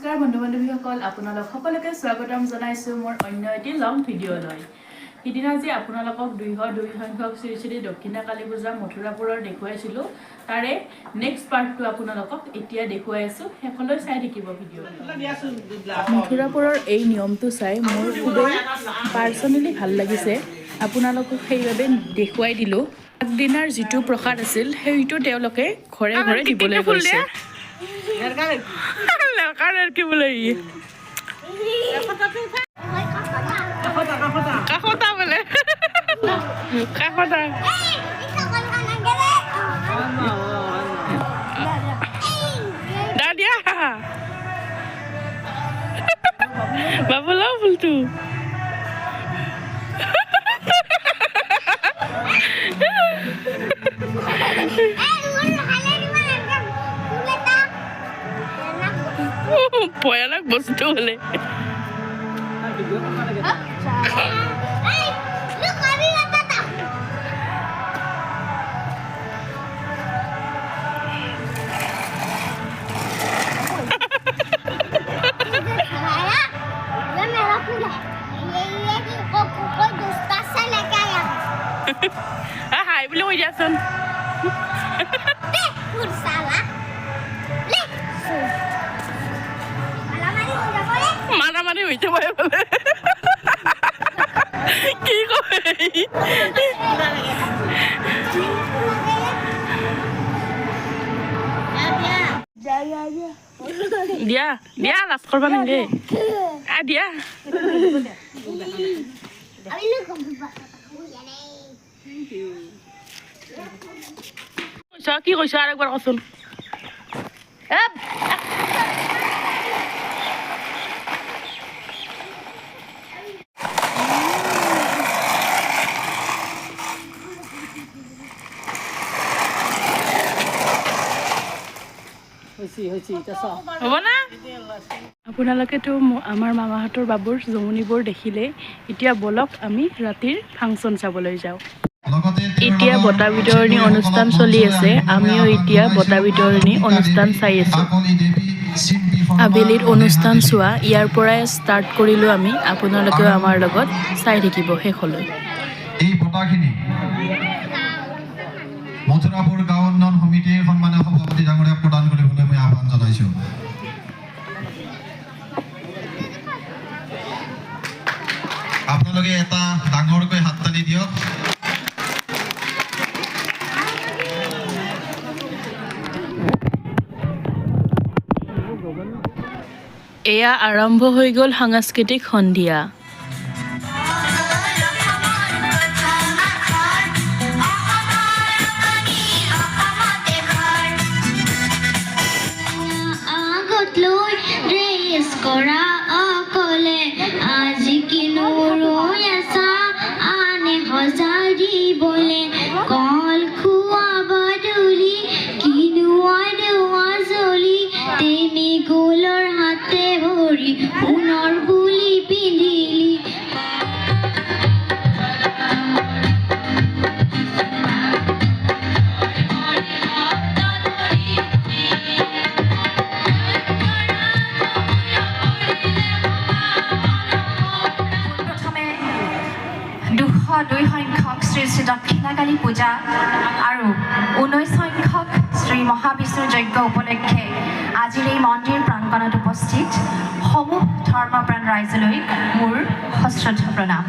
নমস্কাৰ বন্ধু বান্ধৱীসকল আপোনালোক সকলোকে স্বাগতম জনাইছোঁ মোৰ অন্য এটি লং ভিডিঅ'লৈ। সিদিনা যে আপোনালোকক 202 সংখ্যক শ্ৰী শ্ৰী দক্ষিণা কালী পূজা মথুৰাপুৰৰ দেখুৱাইছিলোঁ তাৰে নেক্সট পাৰ্টটো আপোনালোকক এতিয়া দেখুৱাই আছোঁ, শেষলৈ চাই থাকিব ভিডিঅ'। মথুৰাপুৰৰ এই নিয়মটো চাই মোৰ খুবেই পাৰ্চনেলি ভাল লাগিছে, আপোনালোকক সেইবাবে দেখুৱাই দিলোঁ। আগদিনাৰ যিটো প্ৰসাদ আছিল সেইটো তেওঁলোকে ঘৰে ঘৰে দিবলৈ গৈছে। কি বলে কাকতা বলে কাকতা দাদিয়া বাবুলা ফুলটো ভয়ানক বস্তু বলে হাই বুলি কৈ দিয়াচোন। মারামারি হইতে পারে বলে কি কয় দিয়া দিয়া লাভ করবা নাগে দিয়া কি কৈছ আর একবার কচোন। হ'ব না আপোনালোকেতো আমাৰ মামাহঁতৰ বাবুৰ জমনিবোৰ দেখিলে, এতিয়া বলক আমি ৰাতিৰ ফাংচন চাবলৈ যাওঁ। এতিয়া বঁটা বিতৰণী অনুষ্ঠান চলি আছে, আমিও এতিয়া বঁটা বিতৰণী অনুষ্ঠান চাই আছোঁ। আবেলিৰ অনুষ্ঠান চোৱা ইয়াৰ পৰাই ষ্টাৰ্ট কৰিলোঁ আমি, আপোনালোকেও আমাৰ লগত চাই থাকিব শেষলৈ। এই বঁটাখিনি মথুৰাপুৰ গাঁও উন্নয়ন সমিতিৰ সন্মানীয় সভাপতি ডাঙৰীয়াক প্ৰদান কৰিবলৈ মই আহ্বান জনাইছোঁ। আপোনালোকে এটা ডাঙৰকৈ হাত তালি দিয়ক। এয়া আৰম্ভ হৈ গ'ল সাংস্কৃতিক সন্ধিয়া। কৰা অকলে আজি কিনো ৰৈ আছা আনে সজাৰি বলে কল খোৱা বদলি কিনো আদোৱা জ্বলি তেনে গলৰ হাতে ভৰি সোণৰ বুলি পিন্ধিলি। দুই সংখ্যক শ্ৰী শ্ৰী দক্ষিণা কালী পূজা আৰু 19 সংখ্যক শ্ৰী মহাবিষ্ণুৰ যজ্ঞ উপলক্ষে আজিৰ এই মন্দিৰ প্ৰাংগণত উপস্থিত সমূহ ধৰ্মপ্ৰাণ ৰাইজলৈ মোৰ সশ্ৰদ্ধ প্ৰণাম।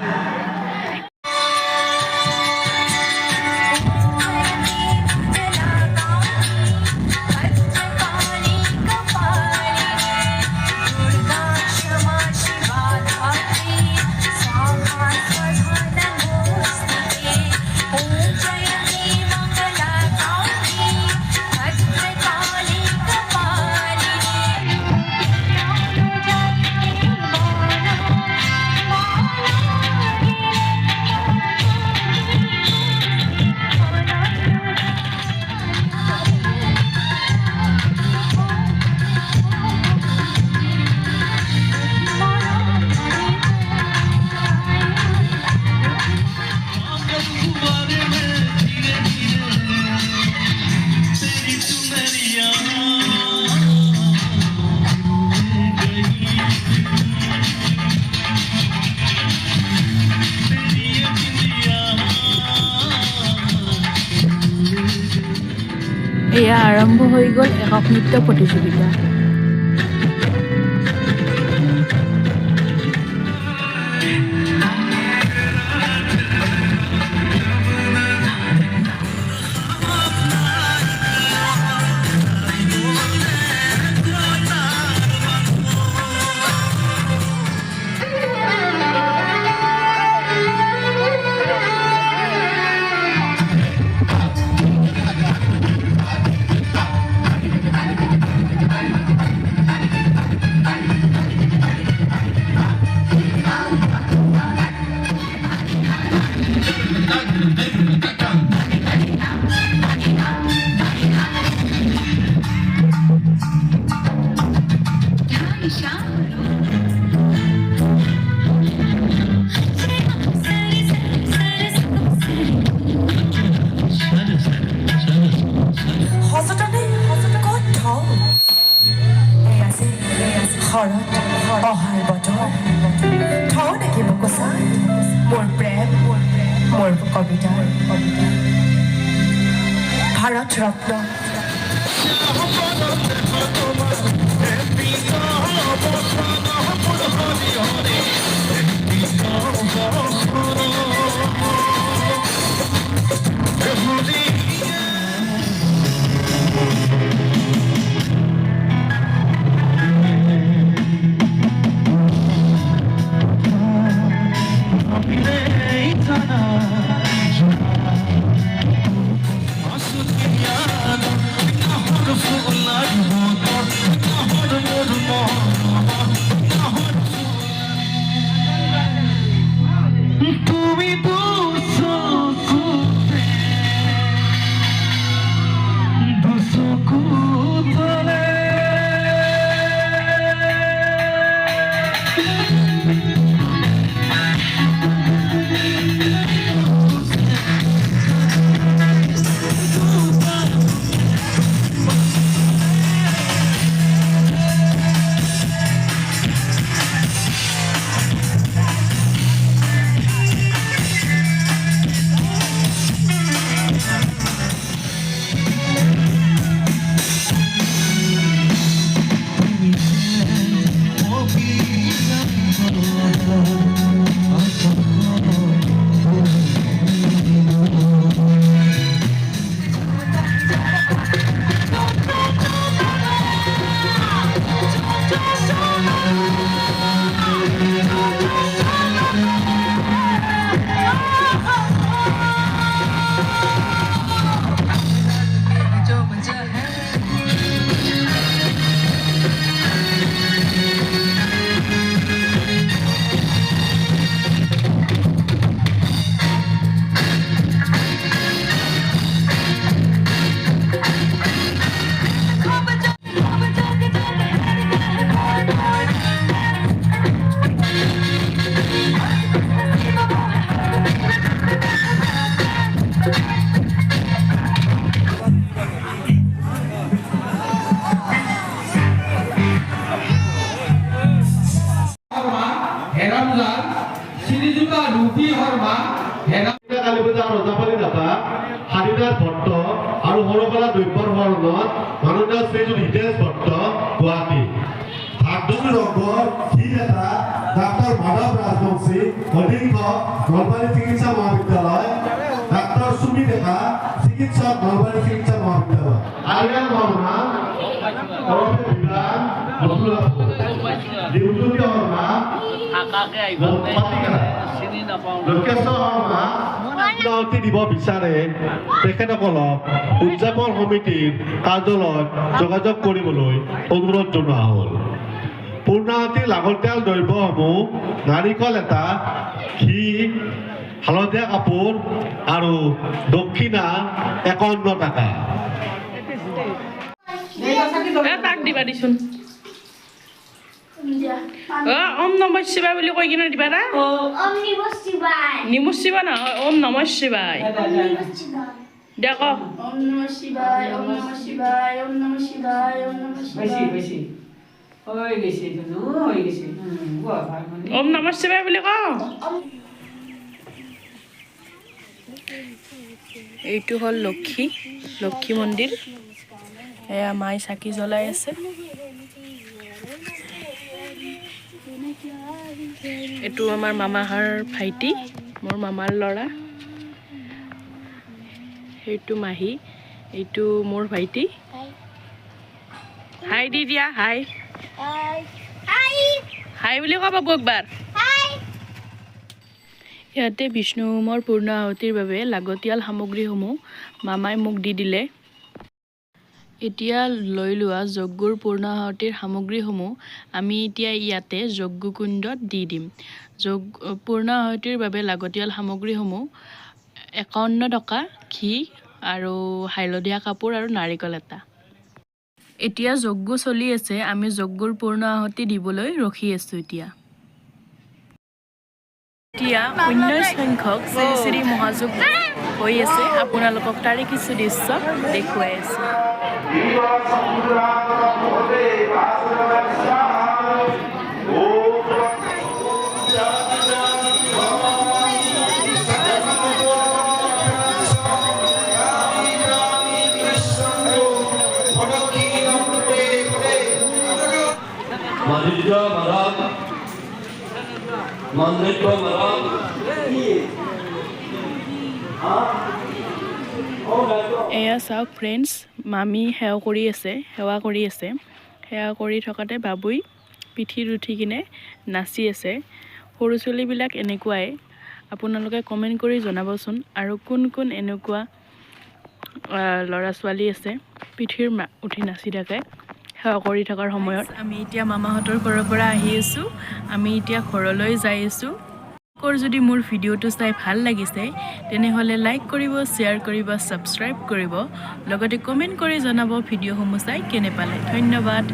আৰম্ভ হৈ গ'ল একক নৃত্য প্ৰতিযোগিতা। অহাৰ বতৰ থওঁ নেকি বুকুচা মোৰ প্ৰেম মোৰ কবিতাৰ ভাৰত ৰত্ন আৰু সৰকলা দ্ৰব্যৰ হৰণত মাননীয় শ্ৰীযুত হিতেশ ভট্ট গুৱাহাটী ভাগদনী ৰংঘৰ ঠিক এটা ডাক্তৰ মাধৱ ৰাজবংশী অধীক্ষক নলবাৰী চিকিৎসা মহাবিদ্যালয় ডাক্তৰ সুমি ডেকা চিকিৎসক নলবাৰী চিকিৎসা মহাবিদ্যালয় আলিয়ান বৰ্মা অৰপে বিধান দেউতুলী শৰ্মা লক্ষেশ্বৰ শৰ্মা অতি দিব বিচাৰে তেখেতসকলক উদযাপন সমিতিৰ কাৰ্যালয়ত যোগাযোগ কৰিবলৈ অনুৰোধ জনোৱা হ'ল। পূৰ্ণাহুতিৰ লাগতিয়াল দ্ৰব্যসমূহ নাৰিকল এটা, ঘি, হালধীয়া কাপোৰ আৰু দক্ষিণা 51 টকা। তাক দিবা দিছোন। ওম নমঃ শিৱায় বুলি কৈ কিনে দিবা না। ওম নমঃ শিৱায়। নিমুচ শিৱা নহয়, ওম নমঃ শিৱায়। দেখ ওম নমঃ শিৱায়, ওম নমঃ শিৱায়, ওম নমঃ শিৱায়, ওম নমঃ শিৱায়। বেছি হৈ গৈছে ধুনু হৈ গৈছে ওম নমঃ শিৱায় বুলি ক। এইটো হ'ল লক্ষী মন্দিৰ। এয়া মাই চাকি জ্বলাই আছে। এইটো আমাৰ মামাহাৰ ভাইটি, মোৰ মামাৰ ল'ৰা। সেইটো মাহী, এইটো মোৰ ভাইটি। হাই দি দিয়া, হাই হাই বুলি ক'ব একবাৰ। ইয়াতে বিষ্ণু হোমৰ পূৰ্ণ আহুতিৰ বাবে লাগতিয়াল সামগ্ৰীসমূহ মামাই মোক দি দিলে। এতিয়া লৈ লোৱা যজ্ঞৰ পূৰ্ণ আহুতিৰ সামগ্ৰীসমূহ আমি এতিয়া ইয়াতে যজ্ঞকুণ্ডত দি দিম। পূৰ্ণ আহুতিৰ বাবে লাগতিয়াল সামগ্ৰীসমূহ 51 টকা, ঘি আৰু হালধীয়া কাপোৰ আৰু নাৰিকল এটা। এতিয়া যজ্ঞ চলি আছে, আমি যজ্ঞৰ পূৰ্ণ আহুতি দিবলৈ ৰখি আছোঁ। এতিয়া 19 সংখ্যক শ্ৰী শ্ৰী মহাযজ্ঞ হৈ আছে। আপোনালোকক তাৰে কিছু দৃশ্য দেখুৱাই আছোঁ। এয়া চাওক ফ্ৰেণ্ডছ, মামী সেৱা কৰি আছে। সেৱা কৰি থকাতে বাবুই পিঠিত উঠি কিনে নাচি আছে। সৰু ছোৱালীবিলাক এনেকুৱাই। আপোনালোকে কমেণ্ট কৰি জনাবচোন, আৰু কোন কোন এনেকুৱা ল'ৰা ছোৱালী আছে পিঠিৰ উঠি নাচি থাকে সেৱা কৰি থকাৰ সময়ত। আমি এতিয়া মামাহঁতৰ ঘৰৰ পৰা আহি আছোঁ। আমি এতিয়া ঘৰলৈ যাই আছোঁ। যদি মোৰ ভিডিঅ'টো চাই ভাল লাগিছে তেনেহ'লে লাইক কৰিব, শ্বেয়াৰ কৰিব, ছাবস্ক্ৰাইব কৰিব, লগতে কমেণ্ট কৰি জনাব ভিডিঅ'সমূহ চাই কেনে পালে। ধন্যবাদ।